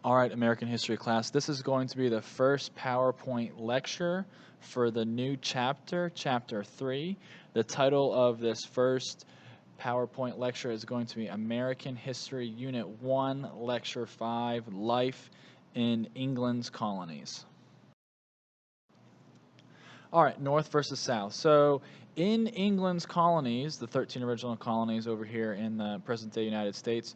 All right, American history class. This is going to be the first PowerPoint lecture for the new chapter, Chapter 3. The title of this first PowerPoint lecture is going to be American History Unit 1, Lecture 5, Life in England's Colonies. All right, North versus South. So in England's colonies, the 13 original colonies over here in the present-day United States,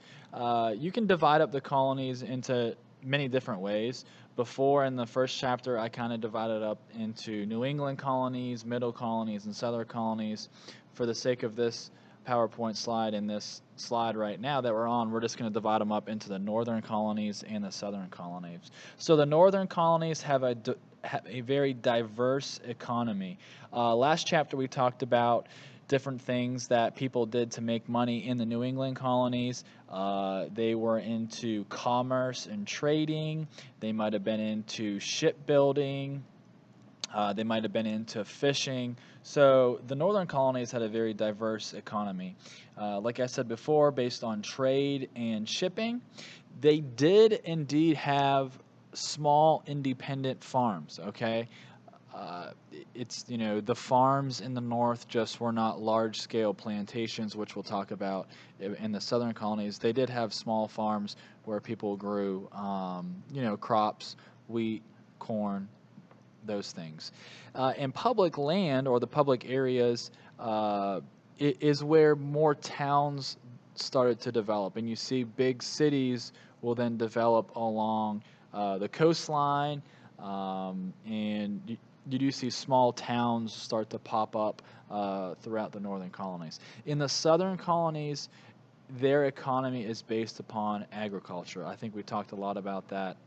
you can divide up the colonies into many different ways. Before, in the first chapter, I kind of divided up into New England colonies, middle colonies, and southern colonies. For the sake of this PowerPoint slide and this slide right now that we're on, we're just going to divide them up into the northern colonies and the southern colonies. So the northern colonies have a very diverse economy. Last chapter we talked about different things that people did to make money in the New England colonies. They were into commerce and trading. They might have been into shipbuilding. They might have been into fishing. So the northern colonies had a very diverse economy. Like I said before, based on trade and shipping, they did indeed have small independent farms, okay? It's, the farms in the north just were not large-scale plantations, which we'll talk about in the southern colonies. They did have small farms where people grew, crops, wheat, corn, those things. And public land, or the public areas, is where more towns started to develop. And you see big cities will then develop along the coastline, and you do see small towns start to pop up throughout the northern colonies. In the southern colonies, their economy is based upon agriculture. I think we talked a lot about that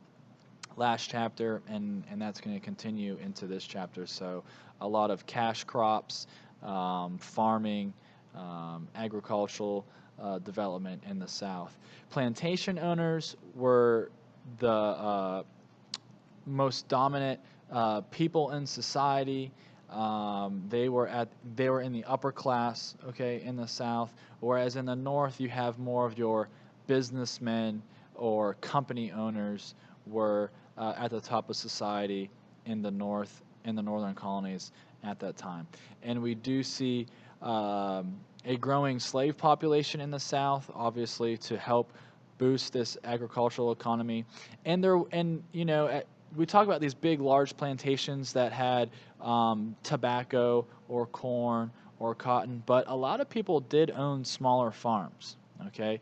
last chapter, and that's going to continue into this chapter. So a lot of cash crops, farming, agricultural development in the South. Plantation owners were the most dominant people in society. They were in the upper class, okay, in the South, whereas in the North you have more of your businessmen or company owners were at the top of society in the North, in the northern colonies at that time. And we do see a growing slave population in the South, obviously, to help boost this agricultural economy. And we talk about these big, large plantations that had tobacco or corn or cotton, but a lot of people did own smaller farms. Okay,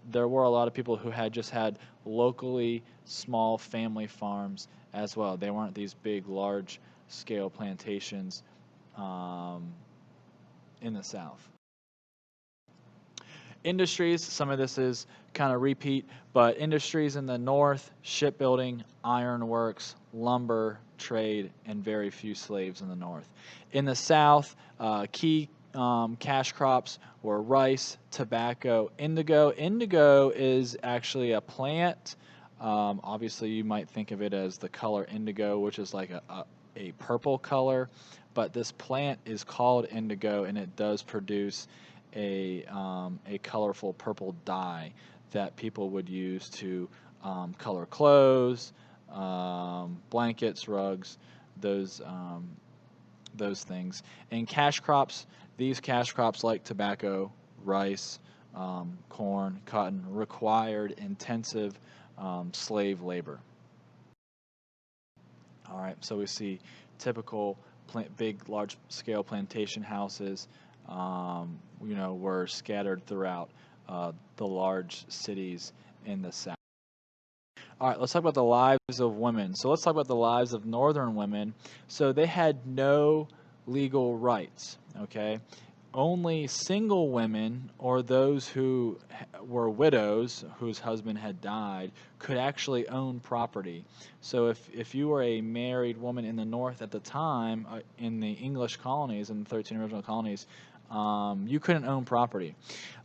there were a lot of people who just had locally small family farms as well. They weren't these big, large-scale plantations in the South. Industries, some of this is kind of repeat, but industries in the North: shipbuilding, ironworks, lumber, trade, and very few slaves in the North. In the South, key cash crops were rice, tobacco, indigo. Indigo is actually a plant. Obviously, you might think of it as the color indigo, which is like a purple color, but this plant is called indigo, and it does produce a colorful purple dye that people would use to color clothes, blankets, rugs, those things. And cash crops, these cash crops like tobacco, rice, corn, cotton, required intensive slave labor. All right, so we see typical big, large-scale plantation houses, were scattered throughout the large cities in the South. All right, let's talk about the lives of women. So let's talk about the lives of northern women. So they had no legal rights, okay? Only single women, or those who were widows whose husband had died, could actually own property. So if you were a married woman in the North at the time, in the English colonies, in the 13 original colonies, you couldn't own property.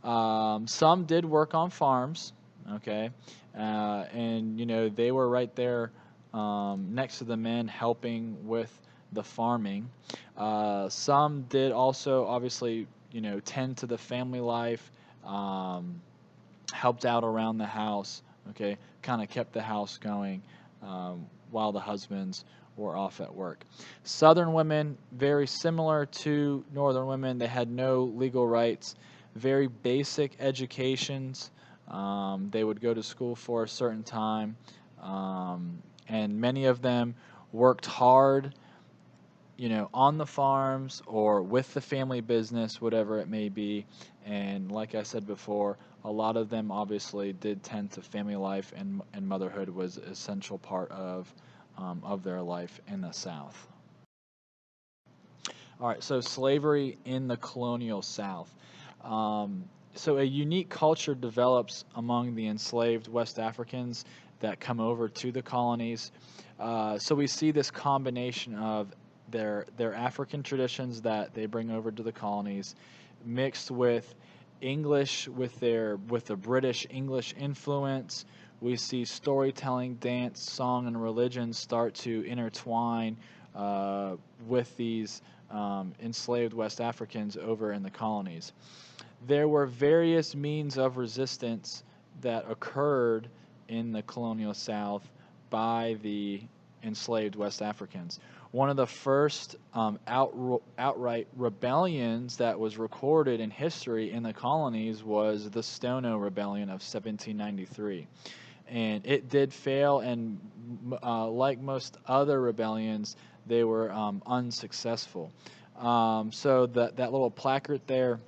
Some did work on farms, okay, and they were right there next to the men helping with the farming. Some did also obviously tend to the family life, helped out around the house, okay, kind of kept the house going while the husbands were off at work. Southern women, very similar to Northern women, they had no legal rights, very basic educations. They would go to school for a certain time, and many of them worked hard, on the farms or with the family business, whatever it may be. And like I said before, a lot of them obviously did tend to family life, and motherhood was an essential part of their life in the South. All right, so slavery in the colonial South. Um, so a unique culture develops among the enslaved West Africans that come over to the colonies. So we see this combination of their African traditions that they bring over to the colonies, mixed with English, with the British English influence. We see storytelling, dance, song, and religion start to intertwine with these enslaved West Africans over in the colonies. There were various means of resistance that occurred in the colonial South by the enslaved West Africans. One of the first outright rebellions that was recorded in history in the colonies was the Stono Rebellion of 1793. And it did fail, and like most other rebellions, they were unsuccessful. So that little placard there,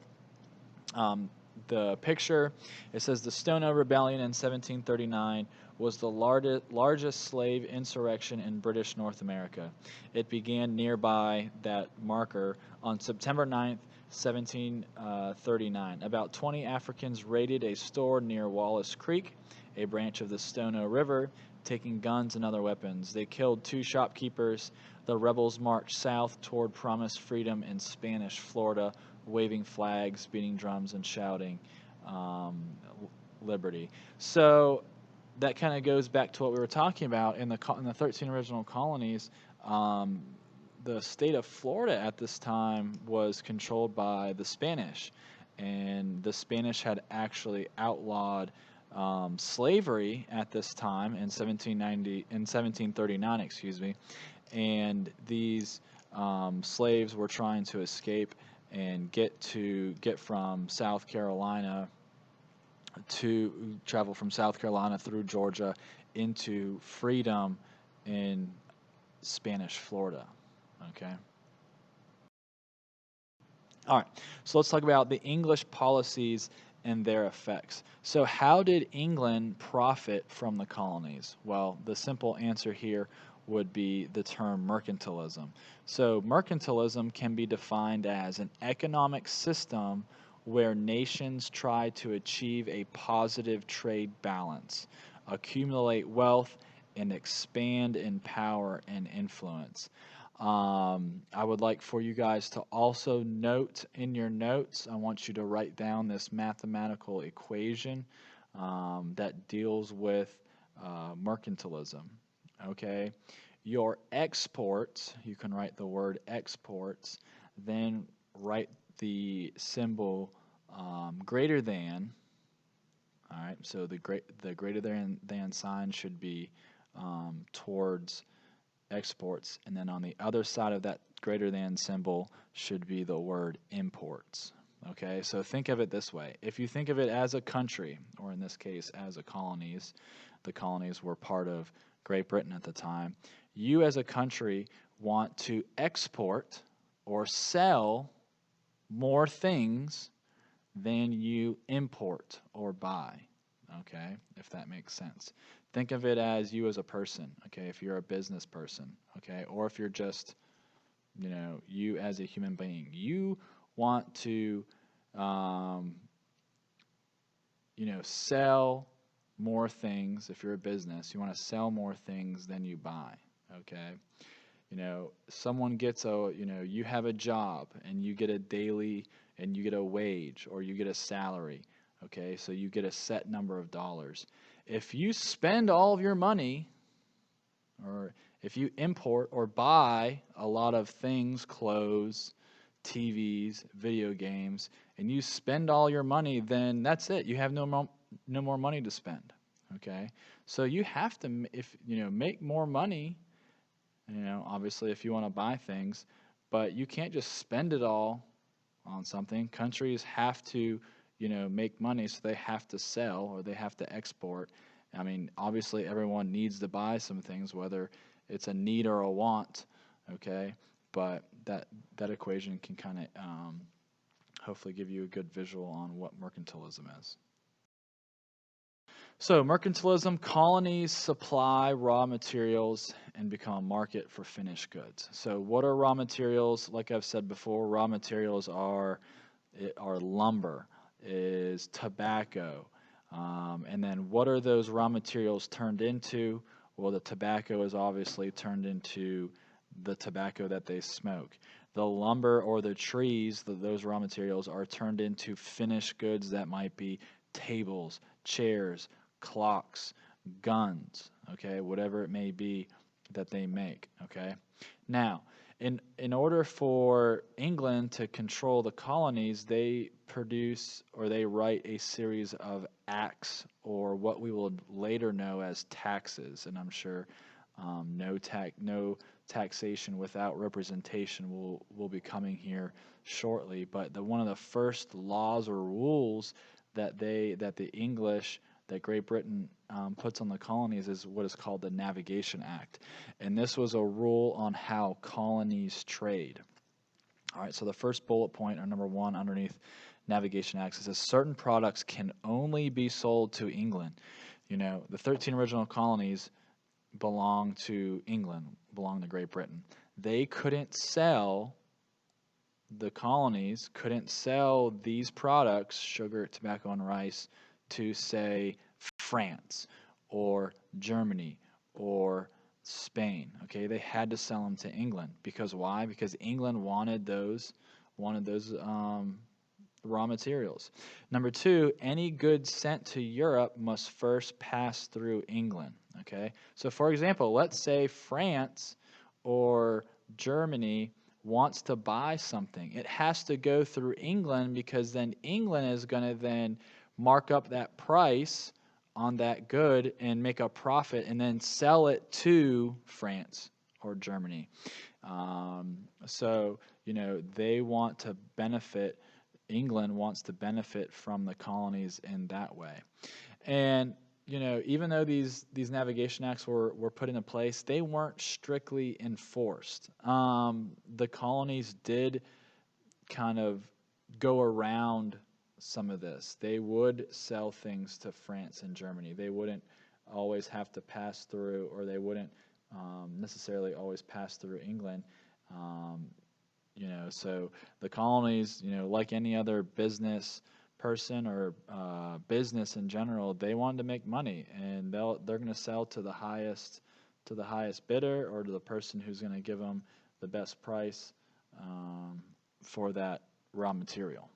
um, the picture, it says the Stono Rebellion in 1739 was the largest slave insurrection in British North America. It began nearby that marker on September 9th, 1739. About 20 Africans raided a store near Wallace Creek, a branch of the Stono River, taking guns and other weapons. They killed 2 shopkeepers. The rebels marched south toward promised freedom in Spanish Florida, waving flags, beating drums, and shouting um, liberty. So that kind of goes back to what we were talking about in the 13 original colonies. Um, the state of Florida at this time was controlled by the Spanish, and the Spanish had actually outlawed slavery at this time in 1739, excuse me, and these slaves were trying to escape and get from South Carolina to travel from South Carolina through Georgia into freedom in Spanish Florida. Okay. All right. So let's talk about the English policies and their effects. So how did England profit from the colonies? Well, the simple answer here would be the term mercantilism. So mercantilism can be defined as an economic system where nations try to achieve a positive trade balance, accumulate wealth, and expand in power and influence. I would like for you guys to also note in your notes, I want you to write down this mathematical equation that deals with mercantilism. Okay? Your exports, you can write the word exports, then write the symbol greater than. All right, so the greater than sign should be towards exports, and then on the other side of that greater than symbol should be the word imports. Okay, so think of it this way. If you think of it as a country, or in this case as a colonies, the colonies were part of Great Britain at the time, you as a country want to export or sell more things than you import or buy. Okay, if that makes sense. Think of it as you as a person, okay, if you're a business person, okay, or if you're just, you as a human being. You want to, sell more things. If you're a business, you want to sell more things than you buy, okay? Someone gets you have a job and you get a daily and you get a wage or you get a salary, okay? So you get a set number of dollars. If you spend all of your money, or if you import or buy a lot of things, clothes, TVs, video games, and you spend all your money, then that's it. You have no more money to spend, Okay, so you have to, if make more money. Obviously, if you want to buy things, but you can't just spend it all on something. Countries have to, make money, so they have to sell or they have to export. I mean, obviously, everyone needs to buy some things, whether it's a need or a want. Okay, but that equation can kind of hopefully give you a good visual on what mercantilism is. So, mercantilism, colonies supply raw materials and become a market for finished goods. So, what are raw materials? Like I've said before, raw materials are lumber, is tobacco. And then what are those raw materials turned into? Well, the tobacco is obviously turned into the tobacco that they smoke. The lumber or the trees, those raw materials are turned into finished goods that might be tables, chairs, clocks, guns, okay, whatever it may be that they make, okay? Now, in order for England to control the colonies, they produce or they write a series of acts, or what we will later know as taxes. And I'm sure no taxation without representation will be coming here shortly. But one of the first laws or rules that the English, that Great Britain puts on the colonies, is what is called the Navigation Act. And this was a rule on how colonies trade. All right, so the first bullet point, or number one underneath Navigation Act, says certain products can only be sold to England. The 13 original colonies belong to England, belong to Great Britain. They couldn't sell, the colonies couldn't sell these products, sugar, tobacco, and rice, to, say, France or Germany or Spain. Okay, they had to sell them to England, because why? Because England wanted those raw materials. Number two, any goods sent to Europe must first pass through England. Okay, so for example, let's say France or Germany wants to buy something. It has to go through England, because then England is going to then mark up that price on that good and make a profit and then sell it to France or Germany. So, they want to benefit, England wants to benefit from the colonies in that way. And, even though these navigation acts were put into place, they weren't strictly enforced. The colonies did kind of go around some of this. They would sell things to France and Germany. They wouldn't always have to pass through, or they wouldn't necessarily always pass through England. So the colonies, like any other business person or business in general, they wanted to make money, and they're going to sell to the highest bidder, or to the person who's going to give them the best price for that raw material.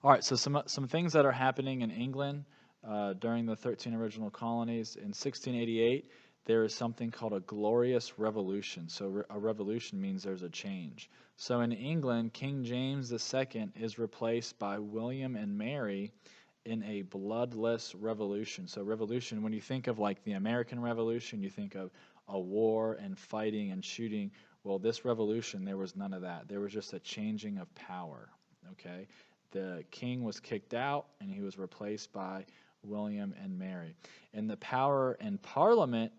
All right, so some things that are happening in England during the 13 original colonies. In 1688, there is something called a glorious revolution. So a revolution means there's a change. So in England, King James II is replaced by William and Mary in a bloodless revolution. So revolution, when you think of like the American Revolution, you think of a war and fighting and shooting. Well, this revolution, there was none of that. There was just a changing of power, okay? The king was kicked out, and he was replaced by William and Mary. And the power in Parliament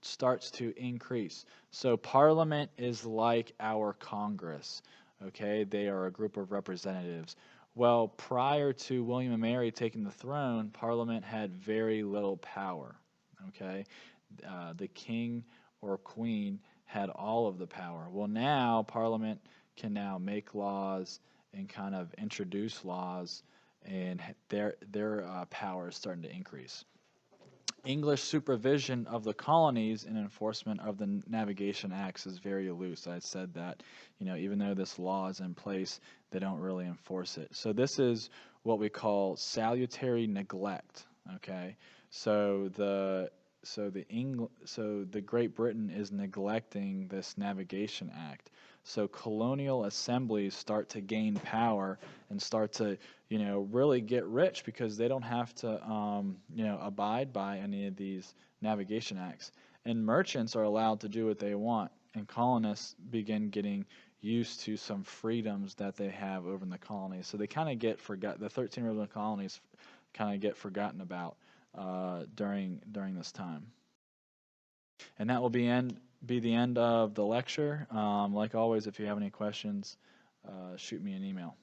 starts to increase. So Parliament is like our Congress, okay? They are a group of representatives. Well, prior to William and Mary taking the throne, Parliament had very little power, okay? The king or queen had all of the power. Well, now Parliament can now make laws and kind of introduce laws, and their power is starting to increase. English supervision of the colonies and enforcement of the Navigation Acts is very loose. I said that, even though this law is in place, they don't really enforce it. So this is what we call salutary neglect. Okay, so the Great Britain is neglecting this Navigation Act. So colonial assemblies start to gain power and start to, really get rich because they don't have to, abide by any of these navigation acts. And merchants are allowed to do what they want, and colonists begin getting used to some freedoms that they have over in the colonies. So they kind of get forgot. The 13 original colonies kind of get forgotten about during this time. And that will be the end of the lecture. Like always, if you have any questions, shoot me an email.